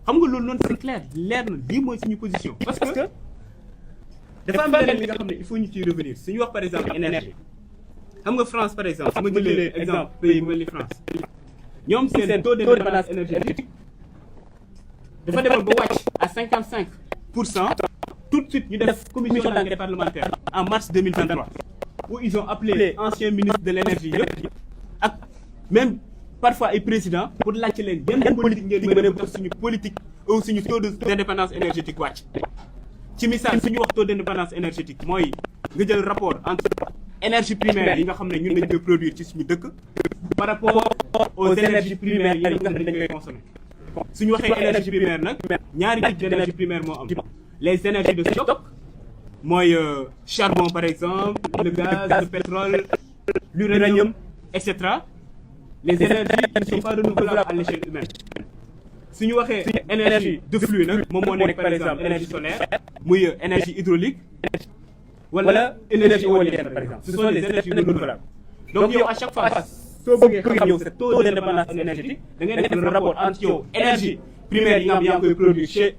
xam nga loolu noonu c'est clair leer na lii mooy suñu position parce que dafa am leneen li nga xam ne il faut ñu ciy revenir suñu wax par exemple énergie xam nga France par exemple su ma jëlee exemple pays bu mel ni France ñoom seen taux d'indépendance énergétique dafa demoon ba wàcc à 55%. Tout de suite ñu def commission d'enquête parlementaire en mars 2023 où ils ont appelé anciens ministres de l'énergie yëpp ak même parfois ay présidents pour laajte leen yan politique ngeen mën a def suñu politique ou suñu taux d'indépendance énergétique wàcc ci misaal suñu wax taux d'indépendance énergétique mooy nga jël rapport entre énergie primaire yi nga xam ne ñun dañ koy produire ci suñu dëkk par rapport aux énergies primaires yi nga xam ne dañ koy consommer suñu waxee énergie primaire nag ñaari type d'énergie primaire moo am les énergies de stock mooy charbon par exemple le gaz le pétrole l'uranium etc. les énergies qui ne sont pas renouvelables à l'échelle humaine suñu waxee énergie de flux nag moom moo nekk par exemple énergie solaire muy énergie hydraulique wala énergie éolienne par exemple ce sont les énergies renouvelables donc yow à chaque fois soo bëggee xam yow sa taux d'indépendance énergétique da ngay def le rapport entre yow énergie primaire yi nga xam yaa ngi koy produire chez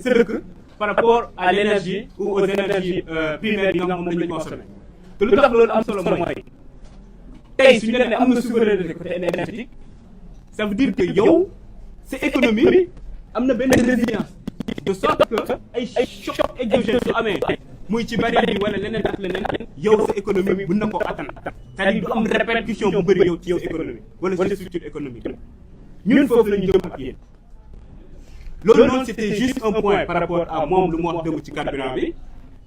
sa dëkk par rapport à l'énergie ou aux énergies primaires yi nga xam moom la ñu consommé te lu tax loolu am solo mooy tey suñu nee am na souveraineté côté énergétique ça veut dire que yow sa économie am na benn résilience de sorte que ay choc exogène su amee muy ci bari bi wala leneen ak leneen yow sa économie mën na ko attan c'est-à-dire du am répercussion bu bëri yow ci yow économie wala sa structure économique ñun foofu la ñu jëm ak yéen loolu noonu c'était juste un point par rapport à moom lu mu wax dëgg ci carburant bi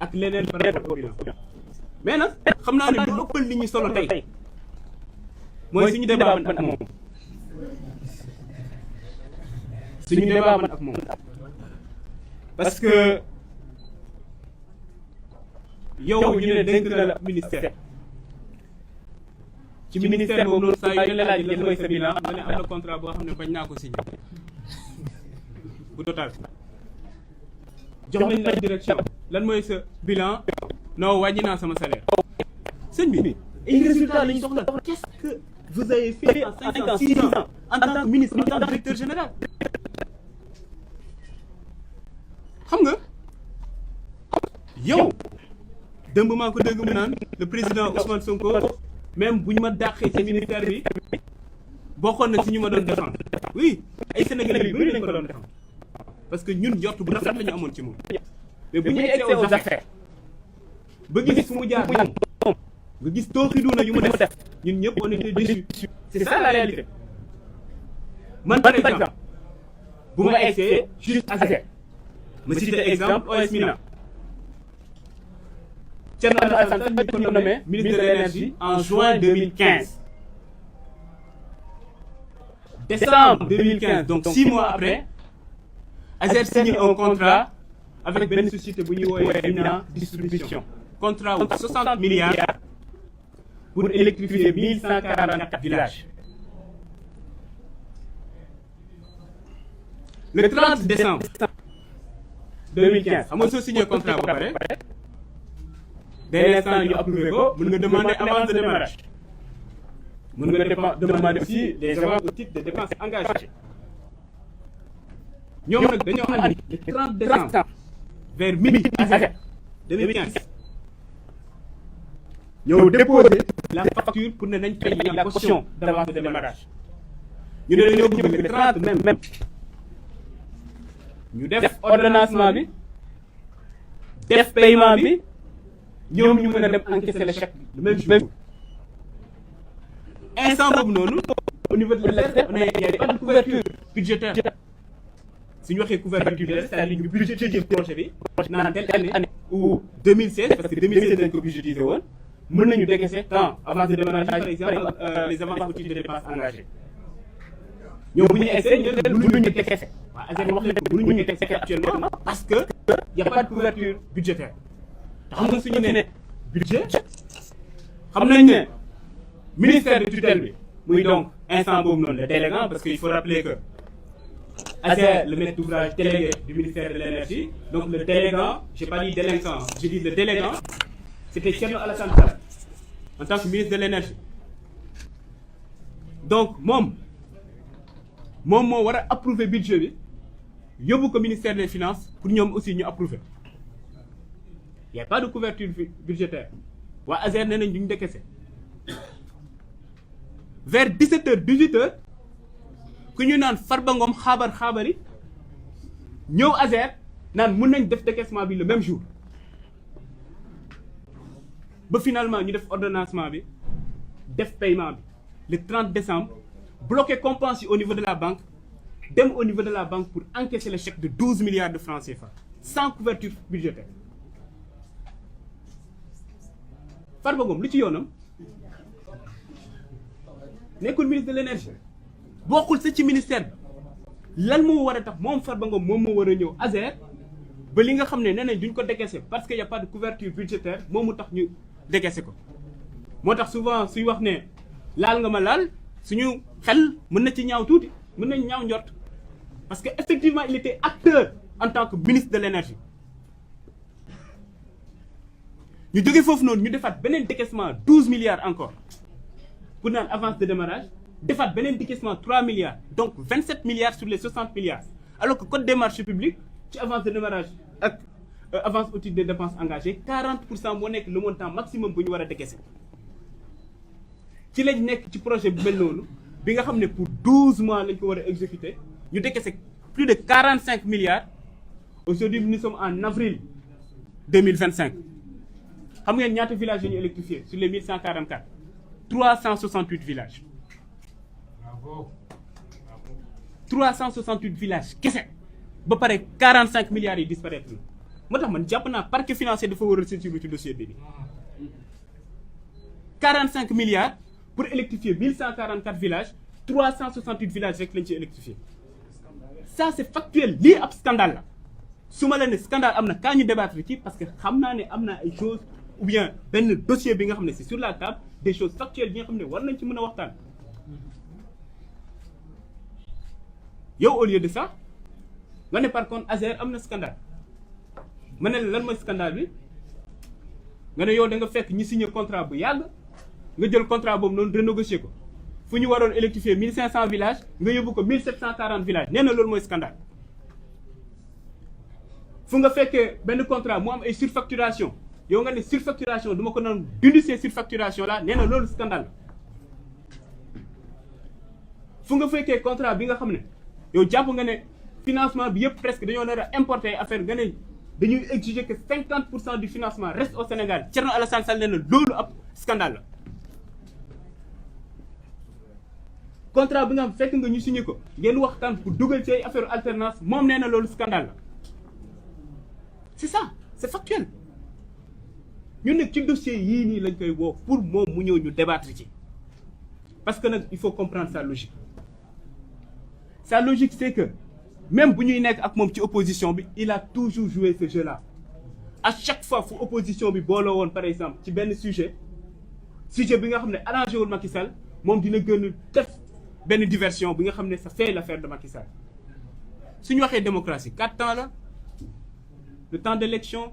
ak leneen par rapport au bilan mais nag xam naa ne lu ëppal nit ñi solo tey mooy suñu débat man ak moom suñu débat man ak moom parce que yow ñu ne dénk na la ministère ci ministère boobu noonu saa yu ne laaj lan mooy sa bilan nga ne am na contrat boo xam ne bañ naa ko signé bu total jox nañ la direction lan mooy sa bilan non wàññi naa sama salaire sëñ bi ay résultats lañu soxla qu'est-ce que vous avez fait en 5 ans 6 ans en tant que ministre en tant que directeur général xam nga yow dëmb maa ko dégg mu naan le président Ousmane Sonko même bu ñu ma dàqee ci ministère bi bokkoon na ci ñu ma doon défendre oui ay Sénégalais yu bëri lañ ko doon défendre parce que ñun njort bu rafet la ñu amoon ci moom mais bu ñu egsee aux affaires ba gis fu mu jaar moom nga gis tooxiduuna yu mu def ñun ñëpp on était déçus c'est ça la réalité man par exemple bu ma egsee juste assez ma cité exemple OS Milan Thierno Alassane Sall ñu ko nommé ministre de l'énergie en juin 2015 décembre 2015 donc 6 mois après ASER signe un contrat avec benn société bu ñuy woowee Bina distribution contrat wu 60 milliards pour électrifier 1144 villages le 30 décembre 2015 xam nga soo signé contrat ba pare dès l'instant ñu approuvé ko mën nga demander avance de démarrage mën nga demander aussi des avances au titre de dépenses engagées ñoom nag dañoo andi le 30 décembre vers midi ASER 2015 ñëw déposer la facture pour ne nañ fay la caution d'avance de démarrage ñu ne dañoo bëgg le 30 même ñu def ordonnancement bi def paiement bi ñoom ñu mën a dem encaisser le chèque le même jour instant boobu noonu au niveau de l'ASER on a pas de couverture budgétaire suñu waxee couverture budgétaire c'est-à-dire ñu budgétiser projet bi naan telle année ou 2016 parce que 2016 dañ ko budgétiser woon mën nañu décaisser tant avance de démarrage par exemple les avances au titre de dépenses engagées ñoom bu ñu essayé ñu mënuñu décaisser waaw ASER wax leen mënuñu décaisser actuellement parce que y a pas de couverture budgétaire te xam nga suñu ne budget xam nañ ne ministère de tutelle bi muy donc instant boobu noonu le délégant parce que il faut rappeler que ASER le maître d'ouvrage délégué du ministère de l'énergie donc le délégant j'ai pas dit délinquant je dis le délégant c'était Thierno Alassane Sall en tant que ministre de l'énergie donc moom moo war a approuver budget bi yóbbu ko ministère des finances pour ñoom aussi ñu approuver il y a pas de couverture budgétaire waa ASER nee nañ duñ décaisser vers 17h 18h ku ñu naan Farba Ngom xaabari ñëw ASER naan mun nañ def décaissement bi le même jour ba finalement ñu def ordonnancement bi def paiement bi le 30 décembre bloqué compense au niveau de la banque dem au niveau de la banque pour encaisser le chèque de 12 milliards de francs CFA sans couverture budgétaire Farba Ngom lu ci yoonam nekkul ministre de l'énergie bokkul sa ci ministère bi lan moo war a tax moom Farba Ngom moom moo war a ñëw ASER ba li nga xam ne nee nañ duñ ko décaisser parce que y a pas de couverture budgétaire moom mu tax ñu décaisser ko moo tax souvent suy wax ne laal nga ma laal suñu xel mën na ci ñaaw tuuti mën nañ ñaaw njort parce que effectivement il était acteur en tant que ministre de l'énergie ñu jógee foofu noonu ñu defaat beneen décaissement 12 milliards encore pour naan avance de démarrage defaat beneen décaissement 3 milliards donc 27 milliards sur les 60 milliards alors que code des marchés publics ci avance de démarrage ak avance au titre des dépenses engagées 40% moo nekk le montant maximum bu ñu war a décaisser ci lañ nekk ci projet bu mel noonu bi nga xam ne pour 12 mois lañ ko war a exécuter ñu décaisser plus de 45 milliards aujourd'hui nous sommes en avril 2025 xam ngeen ñaata villages yi ñu électrifié sur les 1144 368 villages 368 villages kese ba pare 45 milliards yi disparaître moo tax man jàpp naa parquet financier dafa war a saisir ci dossier bi 45 milliards pour électrifier 1144 villages 368 villages rek lañ ci électrifié ça c'est factuel lii ab scandale la su ma la ne scandale am na kaa ñu débattre ci parce que xam naa ne am na ay choses ou bien benn dossier bi nga xam ne c'est sur la table des choses factuelles yi nga xam ne war nañ ci mën a waxtaan yow au lieu de ça nga ne par contre ASER am na scandale ma ne la lan mooy scandale bi nga ne yow da nga fekk ñi signé contrat bu yàgg nga jël contrat boobu noonu renégocier ko fu ñu waroon électrifier 1500 villages nga yóbbu ko 1740 villages nee na loolu mooy scandale fu nga fekkee benn contrat mu am ay surfacturation yow nga ne surfacturation duma ko noonu dindi ces surfacturation là nee na loolu scandale fu nga fekkee contrat bi nga xam ne yow jàpp nga ne financement bi yëpp presque dañoo nar a importer affaire nga ne dañuy exiger que 50% du financement reste au Sénégal Thierno Alassane Sall nee na loolu ab scandale la contrat bi nga xam fekk nga ñu signé ko ngeen waxtaan pour dugal ci ay affaire alternance moom nee na loolu scandale la c'est ça c'est factuel ñun nag ci dossier yii nii lañ koy woo pour moom mu ñëw ñu débattre ci parce que nag il faut comprendre sa logique c'est que même bu ñuy nekk ak moom ci opposition bi il a toujours joué ce jeu-là à chaque fois fu opposition bi booloo woon par exemple ci benn sujet bi nga xam ne arrangé wul Macky Sall moom dina gën a def benn diversion bi nga xam ne ça fait l'affaire de Macky Sall suñu waxee démocratie 4 ans la le temps d'élection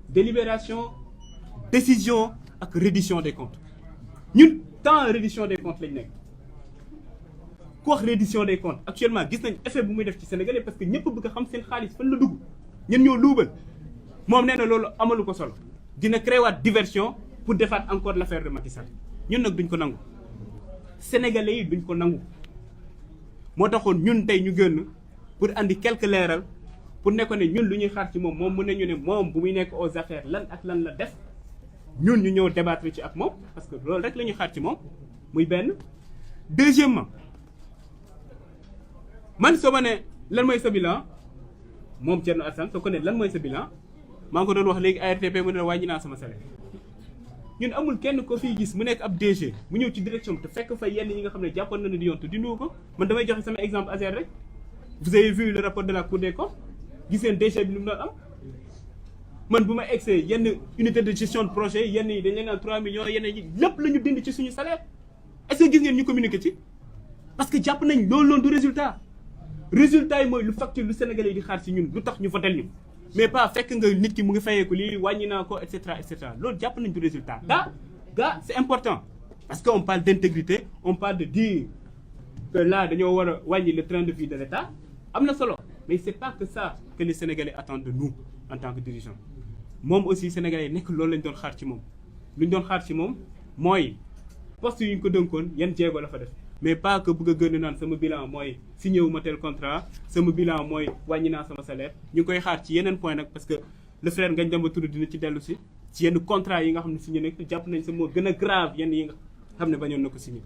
délibération décision ak reddition des comptes ñun temps reddition des comptes lañ nekk ku wax reddition des comptes actuellement gis nañ effet bu muy def ci Sénégalais parce que ñëpp bëgg a xam seen xaalis fan la dugg ñen ñoo luubal moom nee na loolu amalu ko solo dina créer waat diversion pour defaat encore l'affaire de Macky Sall ñun nag duñ ko nangu Sénégalais yi duñ ko nangu moo taxoon ñun tey ñu génn pour andi quelques leeral pour ne ko ne ñun lu ñuy xaar ci moom mën nañu ne moom bu muy nekk aux affaires lan ak lan la def ñun ñu ñëw débattre ci ak moom parce que loolu rek la ñuy xaar ci moom muy benn. deuxièmement man soo ma ne lan mooy sa bilan moom Thierno Alassane soo ko ne lan mooy sa bilan maa ngi ko doon wax léegi ARTP mu ne wàññi naa sama salaire ñun amul kenn ko fiy gis mu nekk ab DG mu ñëw ci direction bi te fekk fa yenn yi nga xam ne jàppoon na ne di yoon te dindiwu ko man damay joxe sama exemple ASER rek vous avez vu le rapport de la Cour des comptes gis ngeen DG bi lu mu doon am man bu ma egsee yenn unité de gestion de projet yenn yi dañ leen naan 3 millions yenn yi lépp la ñu dindi ci suñu salaire est-ce que gis ngeen ñu communiquer ci parce que jàpp nañ loolu loolu du résultat yi mooy lu facture lu Sénégalais yi di xaar ci ñun lu tax ñu votel ñu mais pas fekk nga nit ki mu ngi fayeeku lii wàññi naa ko et cetera loolu jàpp nañ du résultat ga c'est important parce que on parle d'intégrité on parle de dire que là dañoo war a wàññi le train de vie de l'État am na solo mais c'est pas que ça que les Sénégalais attendent de nous en tant que dirigeants moom aussi Sénégalais yi nekk loolu lañ doon xaar ci moom lu ñu doon xaar ci moom mooy poste yu ñu ko dënkoon yan jéego la fa def mais pas que bëgg a gën a naan sama bilan mooy signé wu ma tel contrat sama bilan mooy wàññi naa sama salaire ñu ngi koy xaar ci yeneen point nag parce que le frère Ngagne Demba Touré dina ci dellu si ci yenn contrat yi nga xam ne signé nag jàpp nañ sa moo gën a grave yenn yi nga xam ne bañoon na ko signé